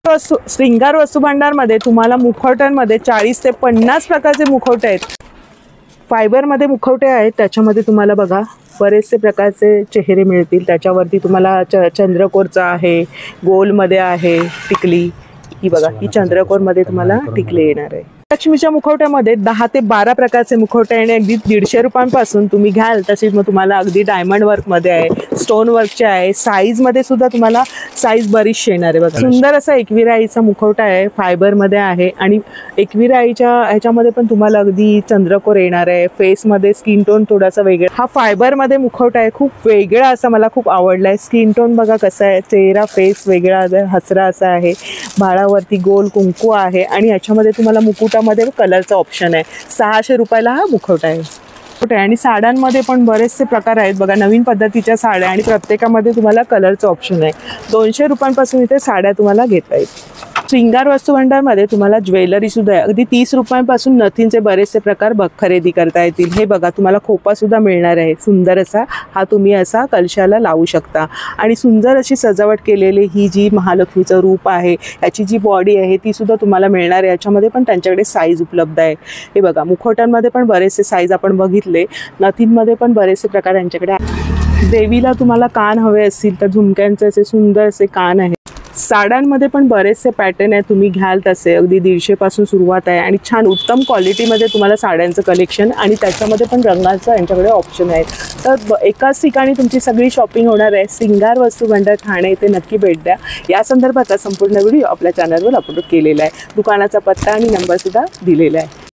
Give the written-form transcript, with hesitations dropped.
श्रृंगार वस्तू भांडारमध्ये तुम्हाला मुखवट्यांमध्ये 40 ते 50 प्रकारचे मुखवटे आहेत। फायबरमध्ये मुखवटे आहेत, त्याच्यामध्ये तुम्हाला बघा बरेचसे प्रकारचे चेहरे मिळतील। त्याच्यावरती तुम्हाला चंद्रकोरचा आहे, गोलमध्ये आहे टिकली, ही बघा ही चंद्रकोरमध्ये तुम्हाला टिकली येणार आहे। लक्ष्मीच्या मुखवट्यामध्ये 10 ते 12 प्रकारचे मुखवटे आणि अगदी 150 रुपयांपासून तुम्ही घ्याल तसेच मग तुम्हाला अगदी डायमंड वर्कमध्ये आहे, स्टोन वर्कचे आहे, साईजमध्ये सुद्धा तुम्हाला साईज बरीचशी येणार आहे। बघा सुंदर असा एकविरा आईचा मुखवटा आहे, फायबरमध्ये आहे आणि एकविरा आईच्या ह्याच्यामध्ये पण तुम्हाला अगदी चंद्रकोर येणार आहे। फेसमध्ये स्किन टोन थोडासा वेगळा, हा फायबरमध्ये मुखवटा आहे, खूप वेगळा असा मला खूप आवडला आहे। स्किन टोन बघा कसा आहे, चेहरा फेस वेगळा हसरा असा आहे, भाळावरती गोल कुंकू आहे आणि याच्यामध्ये तुम्हाला मुकुटामध्ये कलरचा ऑप्शन आहे। 600 रुपयाला हा मुखवटा आहे। आणि साड्यांमध्ये पण बरेचसे प्रकार आहेत बघा, नवीन पद्धतीच्या साड्या आणि प्रत्येकामध्ये तुम्हाला कलरचं ऑप्शन आहे। 200 रुपयांपासून इथे साड्या तुम्हाला घेता येईल। श्रृंगार वस्तू भांडारमध्ये तुम्हाला ज्वेलरी सुद्धा आहे, अगदी 30 रुपयांपासून नथींचे बरेचसे प्रकार खरेदी करता येतील। हे बघा तुम्हाला खोपा सुद्धा मिळणार आहे, सुंदर असा, हा तुम्ही असा कलशाला लावू शकता आणि सुंदर अशी सजावट केलेली ही जी महालक्ष्मीचं रूप आहे, याची जी बॉडी आहे ती सुद्धा तुम्हाला मिळणार आहे। याच्यामध्ये पण त्यांच्याकडे साईज उपलब्ध आहे। हे बघा मुखवट्यांमध्ये पण बरेचसे साईज आपण बघितले, नथींमध्ये पण बरेचसे प्रकार यांच्याकडे आहे। देवीला तुम्हाला कान हवे असतील तर झुमक्यांचे असे सुंदर असे कान आहे। साड्यांमध्ये पण बरेचसे पॅटर्न आहे, तुम्ही घ्याल तसे अगदी 150 पासून सुरुवात आहे आणि छान उत्तम क्वालिटीमध्ये तुम्हाला साड्यांचं कलेक्शन आणि त्याच्यामध्ये पण रंगाचं यांच्याकडे ऑप्शन आहे। तर एकाच ठिकाणी तुमची सगळी शॉपिंग होणार आहे। श्रृंगार वस्तू भांडार ठाणे इथे नक्की भेट द्या। या संदर्भाचा संपूर्ण व्हिडिओ आपल्या चॅनलवर अपलोड केलेला आहे, दुकानाचा पत्ता आणि नंबर सुद्धा दिलेला आहे।